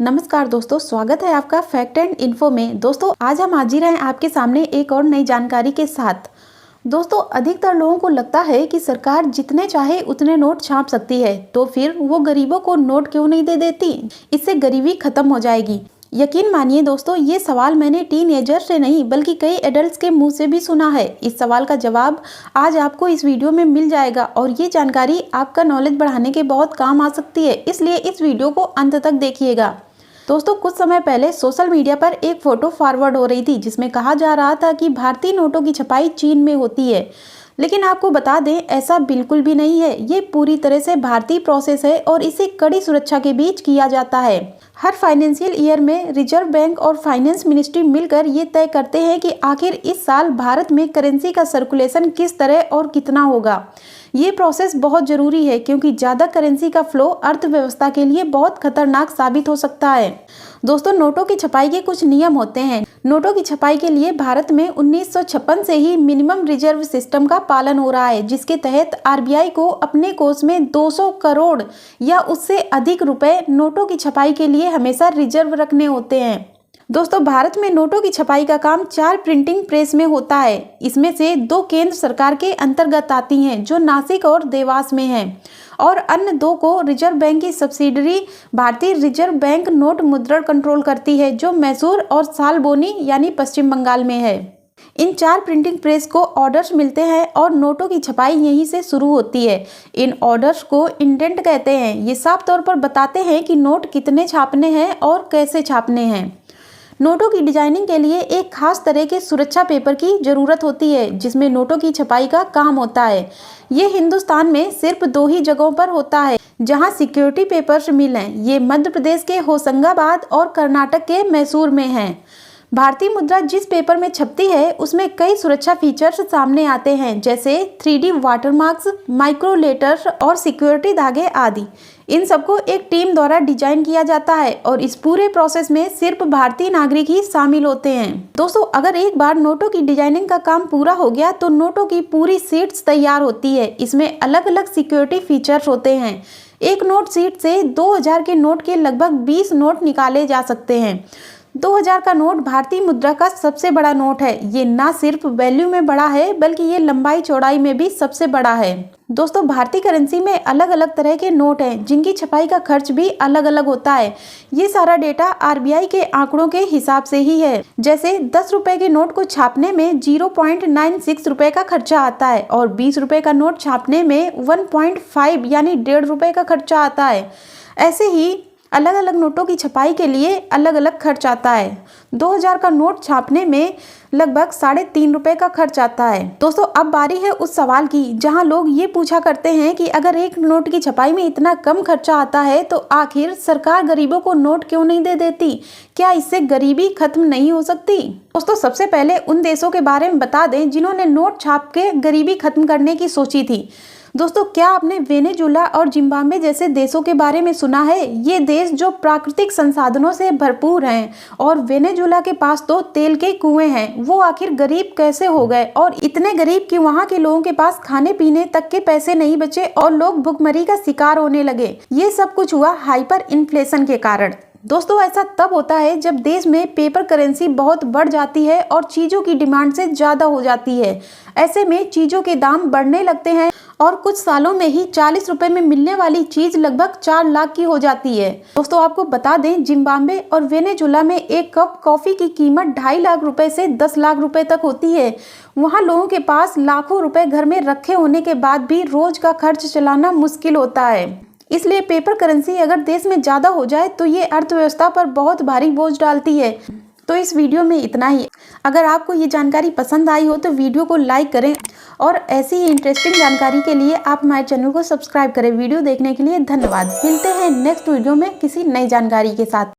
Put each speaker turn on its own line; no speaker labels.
नमस्कार दोस्तों, स्वागत है आपका फैक्ट एंड इन्फो में। दोस्तों आज हम हाजिर हैं आपके सामने एक और नई जानकारी के साथ। दोस्तों अधिकतर लोगों को लगता है कि सरकार जितने चाहे उतने नोट छाप सकती है, तो फिर वो गरीबों को नोट क्यों नहीं दे देती, इससे गरीबी खत्म हो जाएगी। यकीन मानिए दोस्तों, ये सवाल मैंने टीनएजर से नहीं बल्कि कई एडल्ट्स के मुंह से भी सुना है। इस सवाल का जवाब आज आपको इस वीडियो में मिल जाएगा और ये जानकारी आपका नॉलेज बढ़ाने के बहुत काम आ सकती है, इसलिए इस वीडियो को अंत तक देखिएगा। दोस्तों कुछ समय पहले सोशल मीडिया पर एक फोटो फॉरवर्ड हो रही थी जिसमें कहा जा रहा था कि भारतीय नोटों की छपाई चीन में होती है, लेकिन आपको बता दें ऐसा बिल्कुल भी नहीं है। ये पूरी तरह से भारतीय प्रोसेस है और इसे कड़ी सुरक्षा के बीच किया जाता है। हर फाइनेंशियल ईयर में रिजर्व बैंक और फाइनेंस मिनिस्ट्री मिलकर ये तय करते हैं कि आखिर इस साल भारत में करेंसी का सर्कुलेशन किस तरह और कितना होगा। ये प्रोसेस बहुत जरूरी है क्योंकि ज़्यादा करेंसी का फ्लो अर्थव्यवस्था के लिए बहुत खतरनाक साबित हो सकता है। दोस्तों नोटों की छपाई के कुछ नियम होते हैं। नोटों की छपाई के लिए भारत में 1956 से ही मिनिमम रिजर्व सिस्टम का पालन हो रहा है, जिसके तहत आरबीआई को अपने कोष में 200 करोड़ या उससे अधिक रुपए नोटों की छपाई के लिए हमेशा रिजर्व रखने होते हैं। दोस्तों भारत में नोटों की छपाई का काम 4 प्रिंटिंग प्रेस में होता है। इसमें से 2 केंद्र सरकार के अंतर्गत आती हैं जो नासिक और देवास में हैं, और अन्य 2 को रिजर्व बैंक की सब्सिडरी भारतीय रिजर्व बैंक नोट मुद्रण कंट्रोल करती है जो मैसूर और सालबोनी यानी पश्चिम बंगाल में है। इन 4 प्रिंटिंग प्रेस को ऑर्डर्स मिलते हैं और नोटों की छपाई यहीं से शुरू होती है। इन ऑर्डर्स को इंडेंट कहते हैं। ये साफ तौर पर बताते हैं कि नोट कितने छापने हैं और कैसे छापने हैं। नोटों की डिजाइनिंग के लिए एक खास तरह के सुरक्षा पेपर की जरूरत होती है जिसमें नोटों की छपाई का काम होता है। ये हिंदुस्तान में सिर्फ 2 ही जगहों पर होता है जहां सिक्योरिटी पेपर्स मिल हैं। ये मध्य प्रदेश के होशंगाबाद और कर्नाटक के मैसूर में हैं। भारतीय मुद्रा जिस पेपर में छपती है उसमें कई सुरक्षा फीचर्स सामने आते हैं, जैसे 3D वाटरमार्क्स, माइक्रो लेटर्स और सिक्योरिटी धागे आदि। इन सबको एक टीम द्वारा डिजाइन किया जाता है और इस पूरे प्रोसेस में सिर्फ भारतीय नागरिक ही शामिल होते हैं। दोस्तों अगर एक बार नोटों की डिजाइनिंग का काम पूरा हो गया तो नोटों की पूरी शीट्स तैयार होती है। इसमें अलग अलग सिक्योरिटी फीचर्स होते हैं। एक नोट शीट से 2000 के नोट के लगभग 20 नोट निकाले जा सकते हैं। 2000 का नोट भारतीय मुद्रा का सबसे बड़ा नोट है। ये ना सिर्फ वैल्यू में बड़ा है बल्कि ये लंबाई चौड़ाई में भी सबसे बड़ा है। दोस्तों भारतीय करेंसी में अलग अलग तरह के नोट हैं जिनकी छपाई का खर्च भी अलग अलग होता है। ये सारा डेटा आरबीआई के आंकड़ों के हिसाब से ही है। जैसे 10 रुपए के नोट को छापने में 0.96 रुपए का खर्चा आता है और 20 रुपए का नोट छापने में 1.5 यानी 1.5 रुपए का खर्चा आता है। ऐसे ही अलग अलग नोटों की छपाई के लिए अलग अलग खर्च आता है। 2000 का नोट छापने में लगभग 3.5 रुपए का खर्च आता है। दोस्तों अब बारी है उस सवाल की जहां लोग ये पूछा करते हैं कि अगर एक नोट की छपाई में इतना कम खर्चा आता है तो आखिर सरकार गरीबों को नोट क्यों नहीं दे देती? क्या इससे गरीबी खत्म नहीं हो सकती? दोस्तों सबसे पहले उन देशों के बारे में बता दें जिन्होंने नोट छाप के गरीबी खत्म करने की सोची थी। दोस्तों क्या आपने वेनेजुला और जिम्बाब्वे जैसे देशों के बारे में सुना है? ये देश जो प्राकृतिक संसाधनों से भरपूर हैं और वेनेजुला के पास तो तेल के कुएं हैं, वो आखिर गरीब कैसे हो गए? और इतने गरीब कि वहाँ के लोगों के पास खाने पीने तक के पैसे नहीं बचे और लोग भुखमरी का शिकार होने लगे। ये सब कुछ हुआ हाइपर इन्फ्लेशन के कारण। दोस्तों ऐसा तब होता है जब देश में पेपर करेंसी बहुत बढ़ जाती है और चीज़ों की डिमांड से ज़्यादा हो जाती है। ऐसे में चीज़ों के दाम बढ़ने लगते हैं और कुछ सालों में ही 40 रुपए में मिलने वाली चीज़ लगभग 4 लाख की हो जाती है। दोस्तों आपको बता दें जिम्बाब्वे और वेनेजुला में एक कप कॉफ़ी की कीमत 2.5 लाख रुपए से 10 लाख रुपए तक होती है। वहाँ लोगों के पास लाखों रुपए घर में रखे होने के बाद भी रोज का खर्च चलाना मुश्किल होता है। इसलिए पेपर करेंसी अगर देश में ज़्यादा हो जाए तो ये अर्थव्यवस्था पर बहुत भारी बोझ डालती है। तो इस वीडियो में इतना ही। अगर आपको ये जानकारी पसंद आई हो तो वीडियो को लाइक करें और ऐसी ही इंटरेस्टिंग जानकारी के लिए आप हमारे चैनल को सब्सक्राइब करें। वीडियो देखने के लिए धन्यवाद। मिलते हैं नेक्स्ट वीडियो में किसी नई जानकारी के साथ।